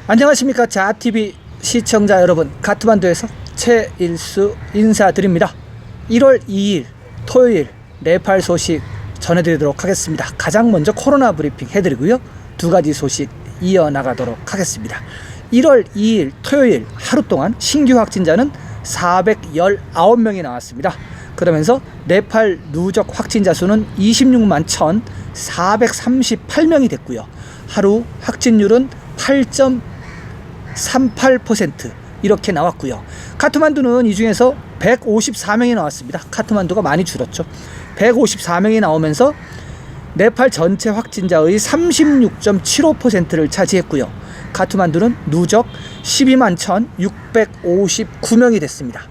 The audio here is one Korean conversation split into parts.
안녕하십니까 자아TV 시청자 여러분, 카트만두에서 최일수 인사드립니다. 1월 2일 토요일 네팔 소식 전해드리도록 하겠습니다. 가장 먼저 코로나 브리핑 해드리고요, 두 가지 소식 이어나가도록 하겠습니다. 1월 2일 토요일 하루 동안 신규 확진자는 419명이 나왔습니다. 그러면서 네팔 누적 확진자 수는 26만 1,438명이 됐고요. 하루 확진율은 8.38% 이렇게 나왔고요. 카트만두는 이 중에서 154명이 나왔습니다. 카트만두가 많이 줄었죠. 154명이 나오면서 네팔 전체 확진자의 36.75%를 차지했고요. 카트만두는 누적 12만 1,659명이 됐습니다.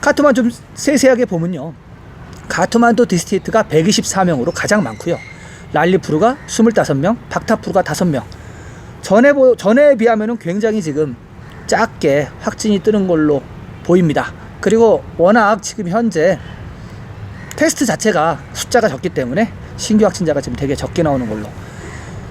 카트만두 좀 세세하게 보면요, 카트만두 디스트릭트가 124명으로 가장 많고요. 랄리푸르가 25명, 박타푸르가 5명. 전에 비하면 굉장히 지금 작게 확진이 뜨는 걸로 보입니다. 그리고 워낙 지금 현재 테스트 자체가 숫자가 적기 때문에 신규 확진자가 지금 되게 적게 나오는 걸로.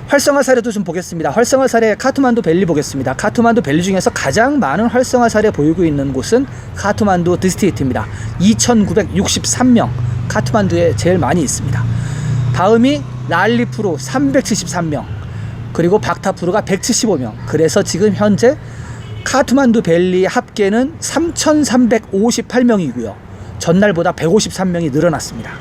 활성화 사례도 좀 보겠습니다. 활성화 사례 카트만두 밸리 보겠습니다. 카트만두 밸리 중에서 가장 많은 활성화 사례 보이고 있는 곳은 카트만두 디스트릭트입니다. 2,963명 카트만두에 제일 많이 있습니다. 다음이 랄리푸르 373명, 그리고 박타푸르가 175명. 그래서 지금 현재 카트만두 밸리 합계는 3,358명이고요. 전날보다 153명이 늘어났습니다.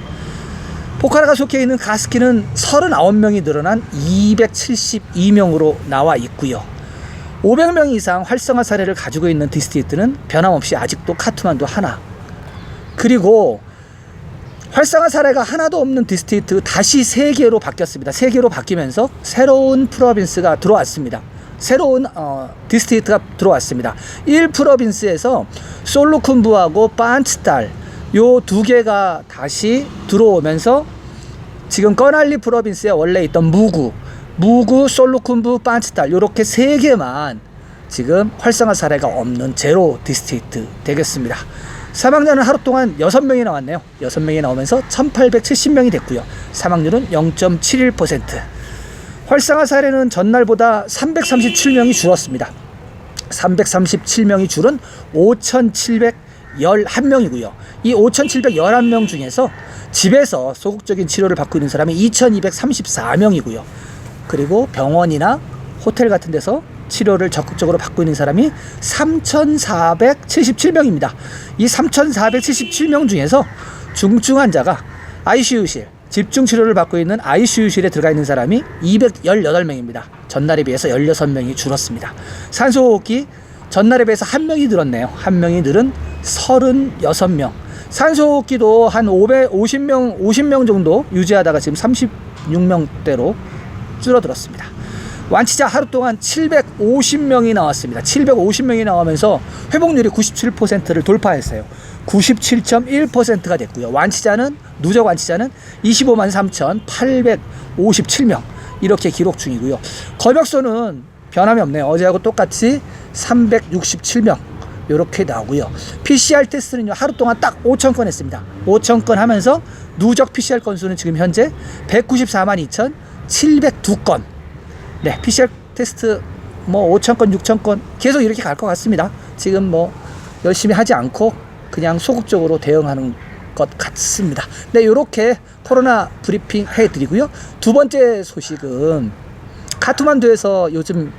포카라가 속해 있는 가스키는 39명이 늘어난 272명으로 나와 있고요. 500명 이상 활성화 사례를 가지고 있는 디스트릭트는 변함없이 아직도 카트만두 하나. 그리고 활성화 사례가 하나도 없는 디스트릭트 다시 3개로 바뀌었습니다. 3개로 바뀌면서 새로운 프로빈스가 들어왔습니다. 새로운 디스트릭트가 들어왔습니다. 1프로빈스에서 솔루쿤부하고 반츠탈 요 두 개가 다시 들어오면서 지금 꺼날리 프로빈스에 원래 있던 무구, 솔루쿤부, 반츠탈 요렇게 3개만 지금 활성화 사례가 없는 제로 디스트릭트 되겠습니다. 사망자는 하루 동안 6명이 나왔네요. 6명이 나오면서 1,870명이 됐고요. 사망률은 0.71%. 활성화 사례는 전날보다 337명이 줄었습니다. 337명이 줄은 5,711명이고요. 이 5,711명 중에서 집에서 소극적인 치료를 받고 있는 사람이 2,234명이고요. 그리고 병원이나 호텔 같은 데서 치료를 적극적으로 받고 있는 사람이 3,477명입니다. 이 3,477명 중에서 중증 환자가 ICU실, 집중치료를 받고 있는 ICU실에 들어가 있는 사람이 218명입니다. 전날에 비해서 16명이 줄었습니다. 산소호흡기 전날에 비해서 1명이 늘었네요. 1명이 늘은 36명. 산소호흡기도 한 50명 정도 유지하다가 지금 36명대로 줄어들었습니다. 완치자 하루 동안 750명이 나왔습니다. 750명이 나오면서 회복률이 97%를 돌파했어요. 97.1%가 됐고요. 완치자는, 누적 완치자는 25만 3,857명 이렇게 기록 중이고요. 검역소는 변함이 없네요. 어제하고 똑같이 367명 이렇게 나오고요. PCR 테스트는요, 하루 동안 딱 5,000건 했습니다. 5,000건 하면서 누적 PCR 건수는 지금 현재 194만 2,702건. 네, PCR 테스트 5,000건, 6,000건 계속 이렇게 갈 것 같습니다. 지금 열심히 하지 않고 그냥 소극적으로 대응하는 것 같습니다. 네, 이렇게 코로나 브리핑 해드리고요. 두 번째 소식은 카트만두에서 요즘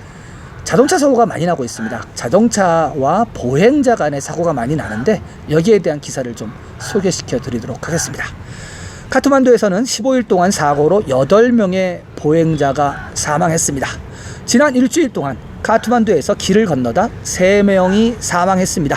자동차 사고가 많이 나고 있습니다. 자동차와 보행자 간의 사고가 많이 나는데 여기에 대한 기사를 좀 소개시켜 드리도록 하겠습니다. 카트만두에서는 15일 동안 사고로 8명의 보행자가 사망했습니다. 지난 일주일 동안 카트만두에서 길을 건너다 3명이 사망했습니다.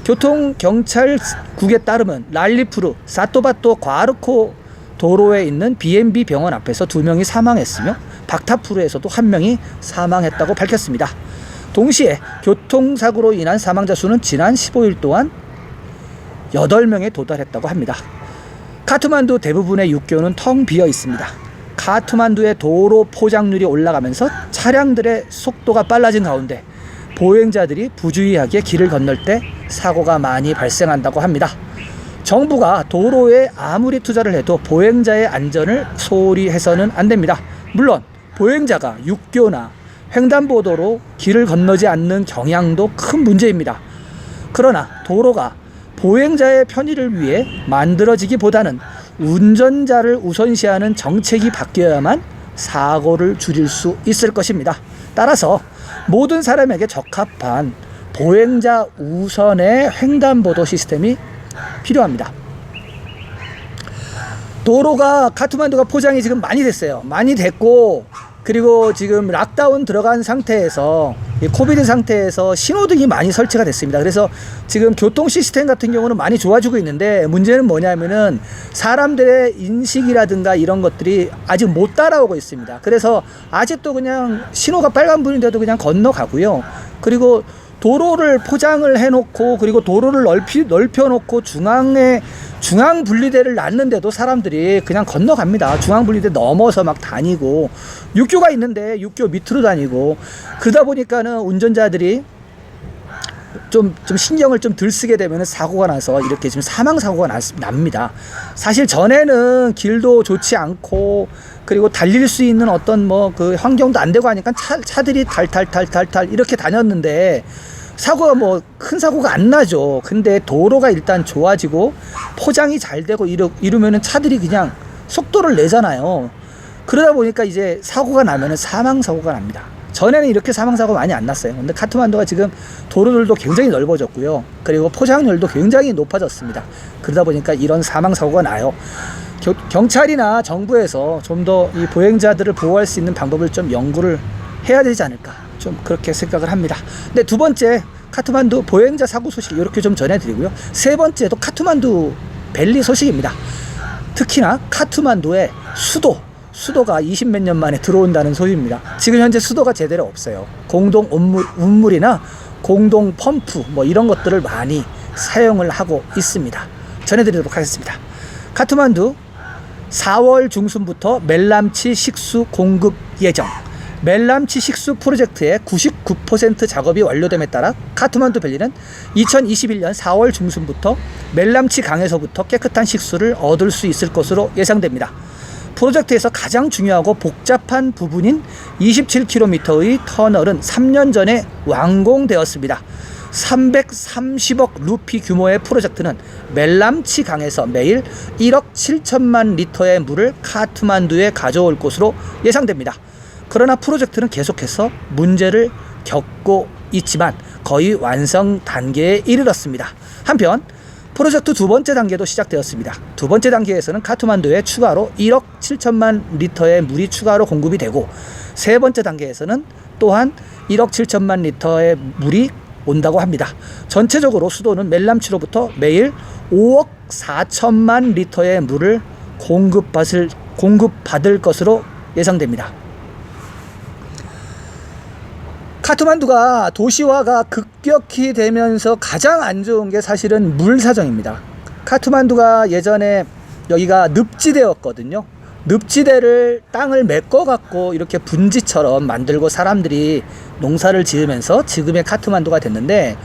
교통경찰국에 따르면 랄리푸르, 사토바토 과르코 도로에 있는 B&B 병원 앞에서 2명이 사망했으며 박타푸르에서도 1명이 사망했다고 밝혔습니다. 동시에 교통사고로 인한 사망자 수는 지난 15일 동안 8명에 도달했다고 합니다. 카트만두 대부분의 육교는 텅 비어 있습니다. 카트만두의 도로 포장률이 올라가면서 차량들의 속도가 빨라진 가운데 보행자들이 부주의하게 길을 건널 때 사고가 많이 발생한다고 합니다. 정부가 도로에 아무리 투자를 해도 보행자의 안전을 소홀히 해서는 안 됩니다. 물론 보행자가 육교나 횡단보도로 길을 건너지 않는 경향도 큰 문제입니다. 그러나 도로가 보행자의 편의를 위해 만들어지기보다는 운전자를 우선시하는 정책이 바뀌어야만 사고를 줄일 수 있을 것입니다. 따라서 모든 사람에게 적합한 보행자 우선의 횡단보도 시스템이 필요합니다. 도로가 카트만두가 포장이 지금 많이 됐어요. 많이 됐고, 그리고 지금 락다운 들어간 상태에서, 코비드 상태에서 신호등이 많이 설치가 됐습니다. 그래서 지금 교통 시스템 같은 경우는 많이 좋아지고 있는데, 문제는 뭐냐면은 사람들의 인식이라든가 이런 것들이 아직 못 따라오고 있습니다. 그래서 아직도 그냥 신호가 빨간불인데도 그냥 건너가고요. 그리고 도로를 포장을 해놓고, 그리고 도로를 넓혀놓고 중앙 분리대를 놨는데도 사람들이 그냥 건너갑니다. 중앙 분리대 넘어서 막 다니고, 육교가 있는데 육교 밑으로 다니고, 그러다 보니까는 운전자들이 좀 신경을 좀 덜 쓰게 되면 사고가 나서 이렇게 지금 사망 사고가 납니다. 사실 전에는 길도 좋지 않고, 그리고 달릴 수 있는 어떤 뭐 그 환경도 안 되고 하니까 차들이 탈 이렇게 다녔는데, 사고가 뭐 큰 사고가 안 나죠. 근데 도로가 일단 좋아지고 포장이 잘 되고 이러면은 차들이 그냥 속도를 내잖아요. 그러다 보니까 이제 사고가 나면은 사망 사고가 납니다. 전에는 이렇게 사망 사고 많이 안 났어요. 근데 카트만두가 지금 도로들도 굉장히 넓어졌고요. 그리고 포장률도 굉장히 높아졌습니다. 그러다 보니까 이런 사망 사고가 나요. 경찰이나 정부에서 좀 더 이 보행자들을 보호할 수 있는 방법을 좀 연구를 해야 되지 않을까, 좀 그렇게 생각을 합니다. 네, 두 번째 카트만두 보행자 사고 소식 이렇게 좀 전해드리고요. 세 번째도 카트만두 밸리 소식입니다. 특히나 카트만두의 수도가 20몇 년 만에 들어온다는 소식입니다. 지금 현재 수도가 제대로 없어요. 공동 운물이나 공동 펌프 뭐 이런 것들을 많이 사용을 하고 있습니다. 전해드리도록 하겠습니다. 카트만두 4월 중순부터 멜람치 식수 공급 예정. 멜람치 식수 프로젝트의 99% 작업이 완료됨에 따라 카트만두 밸리는 2021년 4월 중순부터 멜람치 강에서부터 깨끗한 식수를 얻을 수 있을 것으로 예상됩니다. 프로젝트에서 가장 중요하고 복잡한 부분인 27km의 터널은 3년 전에 완공되었습니다. 330억 루피 규모의 프로젝트는 멜람치 강에서 매일 1억 7천만 리터의 물을 카트만두에 가져올 것으로 예상됩니다. 그러나 프로젝트는 계속해서 문제를 겪고 있지만 거의 완성 단계에 이르렀습니다. 한편 프로젝트 두 번째 단계도 시작되었습니다. 두 번째 단계에서는 카트만두에 추가로 1억 7천만 리터의 물이 추가로 공급이 되고, 세 번째 단계에서는 또한 1억 7천만 리터의 물이 온다고 합니다. 전체적으로 수도는 멜람치로부터 매일 5억 4천만 리터의 물을 공급받을 것으로 예상됩니다. 카트만두가 도시화가 급격히 되면서 가장 안 좋은 게 사실은 물 사정입니다. 카트만두가 예전에 여기가 늪지대였거든요. 늪지대를 땅을 메꿔갖고 이렇게 분지처럼 만들고 사람들이 농사를 지으면서 지금의 카트만두가 됐는데,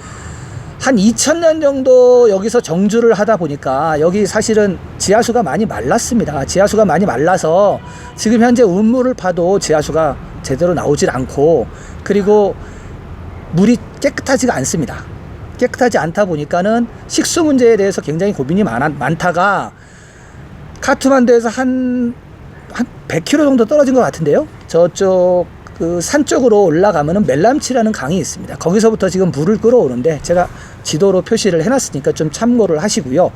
한 2000년 정도 여기서 정주를 하다 보니까 여기 사실은 지하수가 많이 말랐습니다. 지하수가 많이 말라서 지금 현재 운물을 파도 지하수가 제대로 나오질 않고, 그리고 물이 깨끗하지가 않습니다. 깨끗하지 않다 보니까는 식수 문제에 대해서 굉장히 고민이 많다가 카트만두에서 한 100km 정도 떨어진 것 같은데요. 저쪽 그 산 쪽으로 올라가면은 멜람치라는 강이 있습니다. 거기서부터 지금 물을 끌어오는데 제가 지도로 표시를 해놨으니까 좀 참고를 하시고요.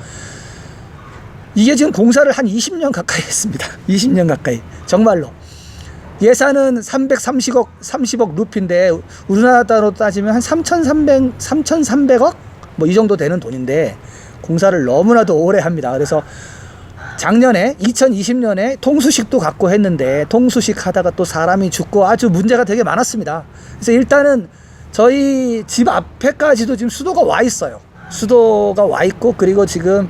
이게 지금 공사를 한 20년 가까이 했습니다. 20년 가까이. 정말로. 예산은 30억 루피인데 우리나라로 따지면 한 3,300억? 뭐 이 정도 되는 돈인데 공사를 너무나도 오래 합니다. 그래서 작년에 2020년에 통수식도 갖고 했는데 통수식 하다가 또 사람이 죽고 아주 문제가 되게 많았습니다. 그래서 일단은 저희 집 앞에까지도 지금 수도가 와 있어요. 수도가 와 있고, 그리고 지금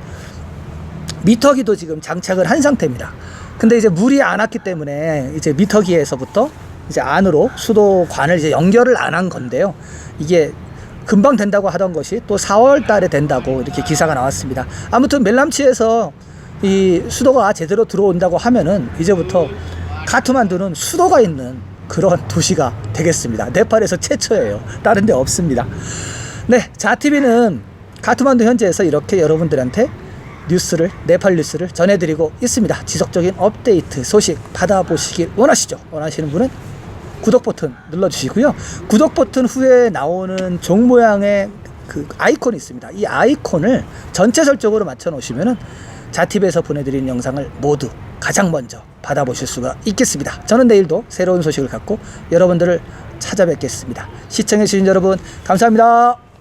미터기도 지금 장착을 한 상태입니다. 근데 이제 물이 안 왔기 때문에 이제 미터기에서부터 이제 안으로 수도관을 이제 연결을 안 한 건데요. 이게 금방 된다고 하던 것이 또 4월 달에 된다고 이렇게 기사가 나왔습니다. 아무튼 멜람치에서 이 수도가 제대로 들어온다고 하면은 이제부터 카트만두는 수도가 있는 그런 도시가 되겠습니다. 네팔에서 최초예요. 다른 데 없습니다. 네, 자TV는 카트만두 현지에서 이렇게 여러분들한테 뉴스를, 네팔 뉴스를 전해드리고 있습니다. 지속적인 업데이트 소식 받아보시길 원하시죠? 원하시는 분은 구독 버튼 눌러주시고요. 구독 버튼 후에 나오는 종 모양의 그 아이콘이 있습니다. 이 아이콘을 전체 설정으로 맞춰 놓으시면은 자TV에서 보내드리는 영상을 모두 가장 먼저 받아보실 수가 있겠습니다. 저는 내일도 새로운 소식을 갖고 여러분들을 찾아뵙겠습니다. 시청해주신 여러분 감사합니다.